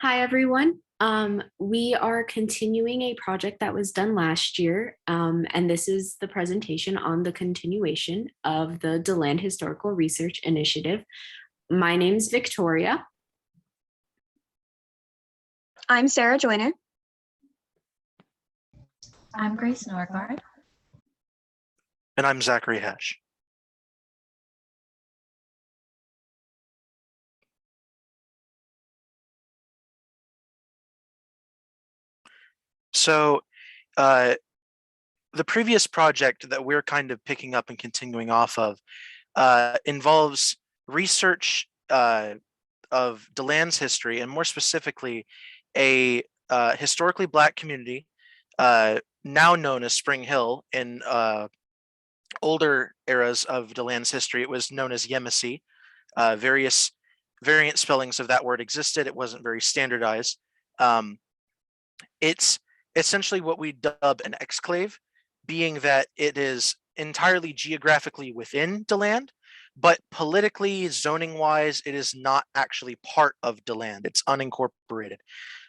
Hi, everyone. We are continuing a project that was done last year, and this is the presentation on the continuation of the DeLand Historical Research Initiative. My name is Victoria. I'm Sarah Joyner. I'm Grace Norgard. And I'm Zachary Hatch. So the previous project that we're kind of picking up and continuing off of involves research of DeLand's history, and more specifically, a historically Black community now known as Spring Hill. In older eras of DeLand's history, it was known as Yemisi. Various variant spellings of that word existed. It wasn't very standardized. It's essentially what we dub an exclave, being that it is entirely geographically within DeLand, but politically, zoning wise, it is not actually part of DeLand. It's unincorporated.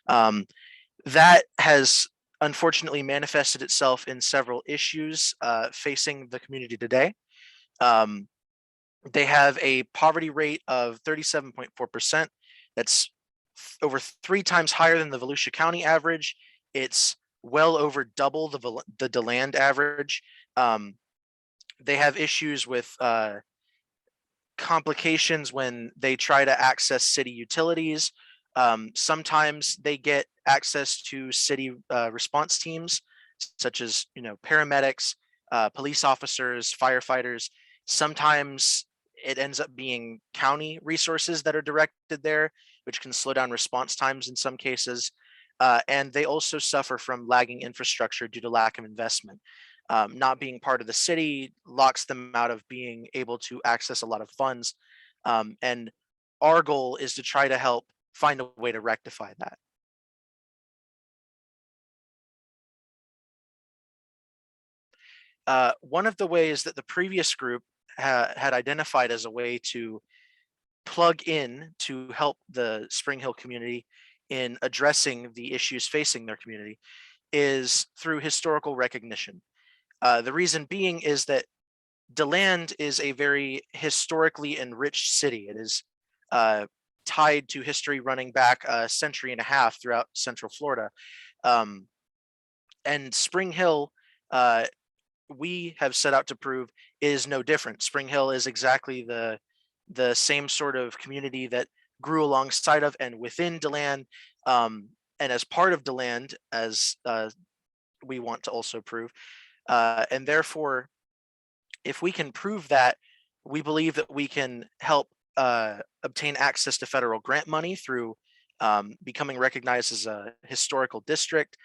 That has unfortunately manifested itself in several issues facing the community today. They have a poverty rate of 37.4%. That's over 3 times higher than the Volusia County average. It's well over double the DeLand average. They have issues with complications when they try to access city utilities. Sometimes they get access to city response teams, such as paramedics, police officers, firefighters. Sometimes it ends up being county resources that are directed there, which can slow down response times in some cases. And they also suffer from lagging infrastructure due to lack of investment. Not being part of the city locks them out of being able to access a lot of funds. And our goal is to try to help find a way to rectify that. One of the ways that the previous group had identified as a way to plug in to help the Spring Hill community in addressing the issues facing their community is through historical recognition. The reason being is that DeLand is a very historically enriched city. It is tied to history running back a century and a half throughout Central Florida. And Spring Hill, we have set out to prove, is no different. Spring Hill is exactly the same sort of community that grew alongside of and within DeLand, and as part of DeLand, as we want to also prove. And therefore, if we can prove that, we believe that we can help obtain access to federal grant money through becoming recognized as a historical district.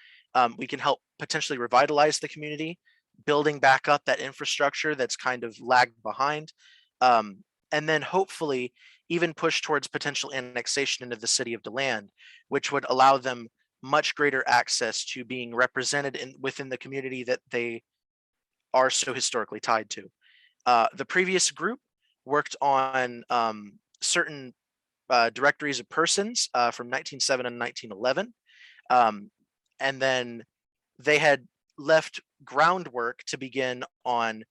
We can help potentially revitalize the community, building back up that infrastructure that's kind of lagged behind. And then hopefully even push towards potential annexation into the city of DeLand, which would allow them much greater access to being represented within the community that they are so historically tied to. The previous group worked on certain directories of persons from 1907 and 1911. And then they had left groundwork to begin on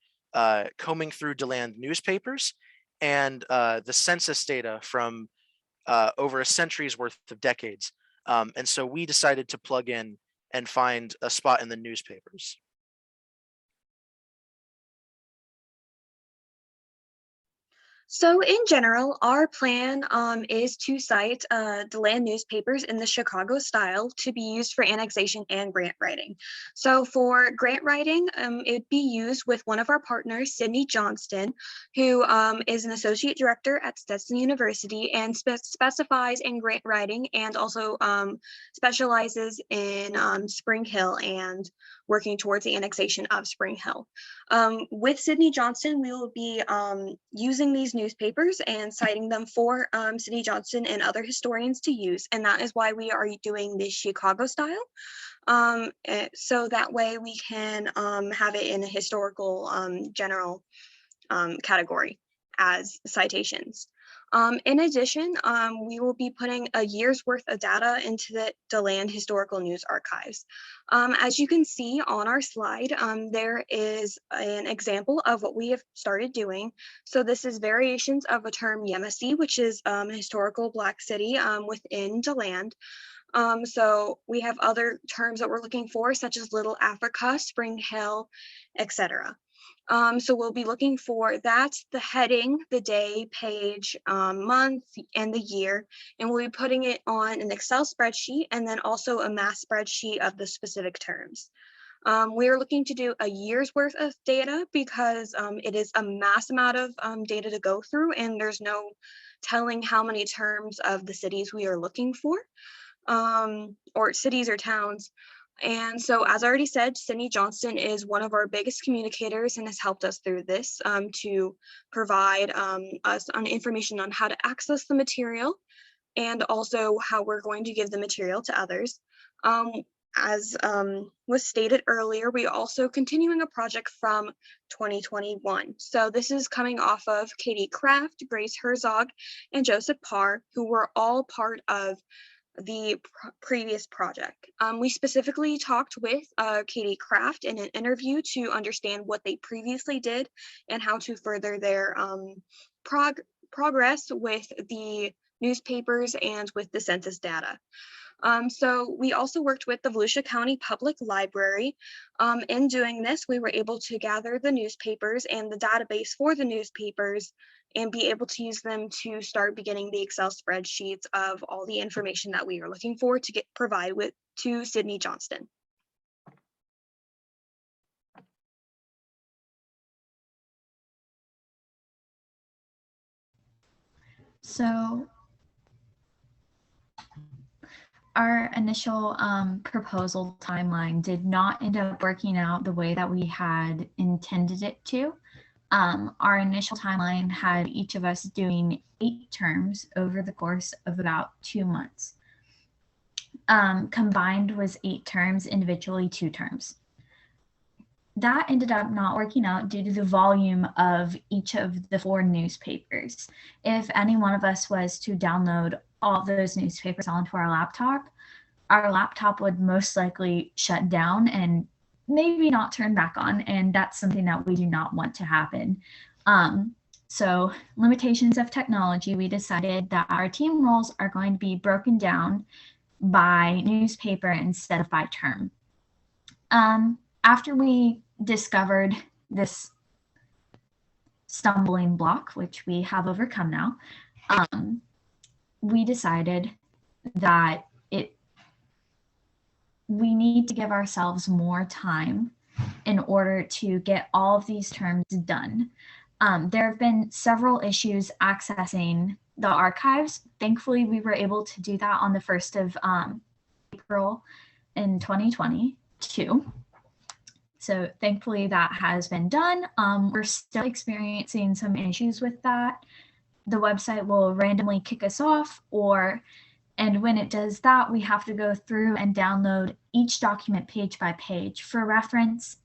combing through DeLand newspapers and the census data from over a century's worth of decades. And so we decided to plug in and find a spot in the newspapers. So in general, our plan is to cite DeLand newspapers in the Chicago style to be used for annexation and grant writing. So for grant writing, it'd be used with one of our partners, Sydney Johnston, who is an associate director at Stetson University and specifies in grant writing and also specializes in Spring Hill and working towards the annexation of Spring Hill. With Sydney Johnston, we will be using these newspapers and citing them for Sydney Johnston and other historians to use. And that is why we are doing this Chicago style. So that way we can have it in a historical general category as citations. In addition, we will be putting a year's worth of data into the DeLand Historical News Archives. As you can see on our slide, there is an example of what we have started doing. So this is variations of a term Yemisi, which is a historical Black city within DeLand. So we have other terms that we're looking for, such as Little Africa, Spring Hill, etc. So we'll be looking for that, the heading, the day, page, month, and the year, and we'll be putting it on an Excel spreadsheet and then also a math spreadsheet of the specific terms. We are looking to do a year's worth of data because it is a mass amount of data to go through, and there's no telling how many terms of the cities we are looking for, or cities or towns. And so, as I already said, Sydney Johnston is one of our biggest communicators and has helped us through this to provide us on information on how to access the material and also how we're going to give the material to others. As was stated earlier, we are also continuing a project from 2021. So this is coming off of Katie Kraft, Grace Herzog, and Joseph Parr, who were all part of the previous project. We specifically talked with Katie Kraft in an interview to understand what they previously did and how to further their progress with the newspapers and with the census data. So we also worked with the Volusia County Public Library. In doing this, we were able to gather the newspapers and the database for the newspapers and be able to use them to start beginning the Excel spreadsheets of all the information that we are looking for to provide to Sydney Johnston. So our initial proposal timeline did not end up working out the way that we had intended it to. Our initial timeline had each of us doing 8 terms over the course of about 2 months. Combined was 8 terms, individually 2 terms. That ended up not working out due to the volume of each of the 4 newspapers. If any one of us was to download all those newspapers onto our laptop would most likely shut down and maybe not turn back on, and that's something that we do not want to happen. So limitations of technology, we decided that our team roles are going to be broken down by newspaper instead of by term. After we discovered this stumbling block, which we have overcome now, we decided that we need to give ourselves more time in order to get all of these terms done. There have been several issues accessing the archives. Thankfully, we were able to do that on the 1st of April in 2022. So thankfully that has been done. We're still experiencing some issues with that. The website will randomly kick us off, and when it does that, we have to go through and download each document page by page. For reference,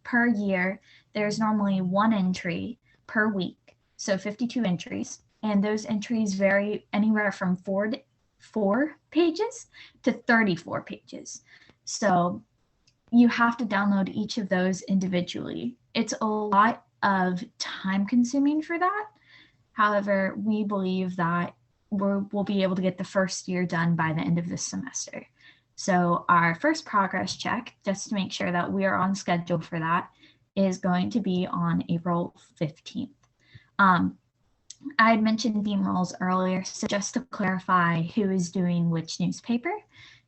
per year, there's normally 1 entry per week, so 52 entries. And those entries vary anywhere from 4 pages to 34 pages. So you have to download each of those individually. It's a lot of time consuming for that. However, we believe that we'll be able to get the first year done by the end of this semester. So our first progress check, just to make sure that we are on schedule for that, is going to be on April 15th. I had mentioned theme roles earlier, so just to clarify who is doing which newspaper,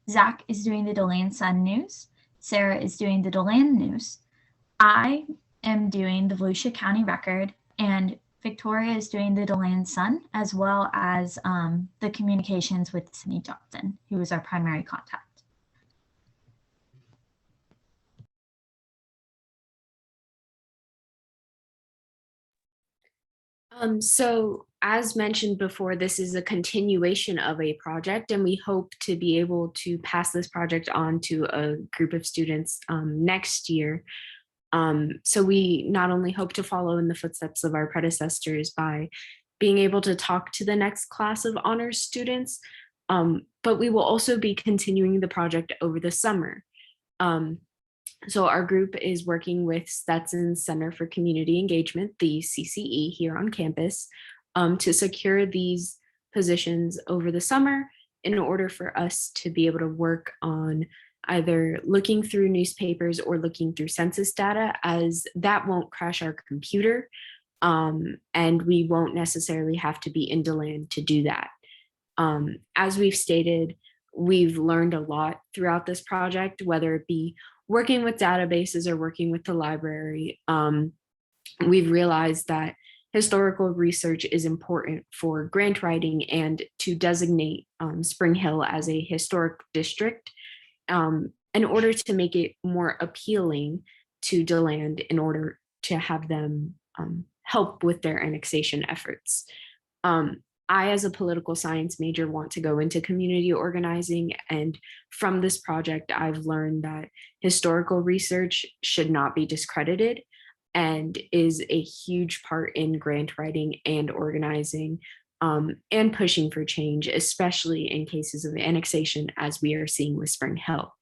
Zach is doing the DeLand Sun News, Sarah is doing the DeLand News, I am doing the Volusia County Record, and Victoria is doing the DeLand Sun, as well as the communications with Sydney Johnston, who is our primary contact. So as mentioned before, this is a continuation of a project, and we hope to be able to pass this project on to a group of students next year. So we not only hope to follow in the footsteps of our predecessors by being able to talk to the next class of honors students. But we will also be continuing the project over the summer. So our group is working with Stetson Center for Community Engagement, the CCE, here on campus, to secure these positions over the summer in order for us to be able to work on either looking through newspapers or looking through census data, as that won't crash our computer, and we won't necessarily have to be in DeLand to do that. As we've stated, we've learned a lot throughout this project, whether it be working with databases or working with the library. We've realized that historical research is important for grant writing and to designate Spring Hill as a historic district in order to make it more appealing to DeLand in order to have them help with their annexation efforts. I, as a political science major, want to go into community organizing. And from this project, I've learned that historical research should not be discredited and is a huge part in grant writing and organizing, and pushing for change, especially in cases of annexation, as we are seeing with Spring Hill.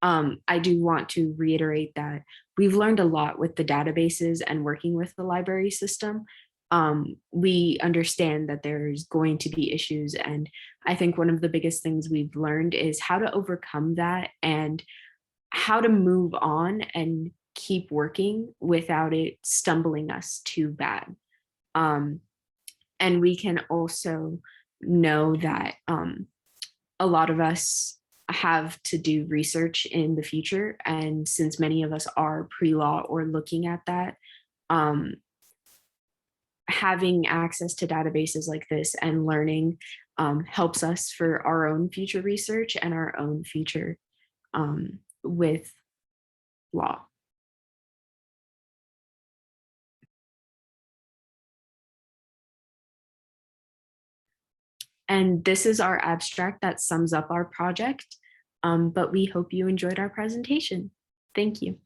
I do want to reiterate that we've learned a lot with the databases and working with the library system. We understand that there's going to be issues, and I think one of the biggest things we've learned is how to overcome that and how to move on and keep working without it stumbling us too bad. And we can also know that a lot of us have to do research in the future, and since many of us are pre-law or looking at that, having access to databases like this and learning helps us for our own future research and our own future with law. And this is our abstract that sums up our project, but we hope you enjoyed our presentation. Thank you.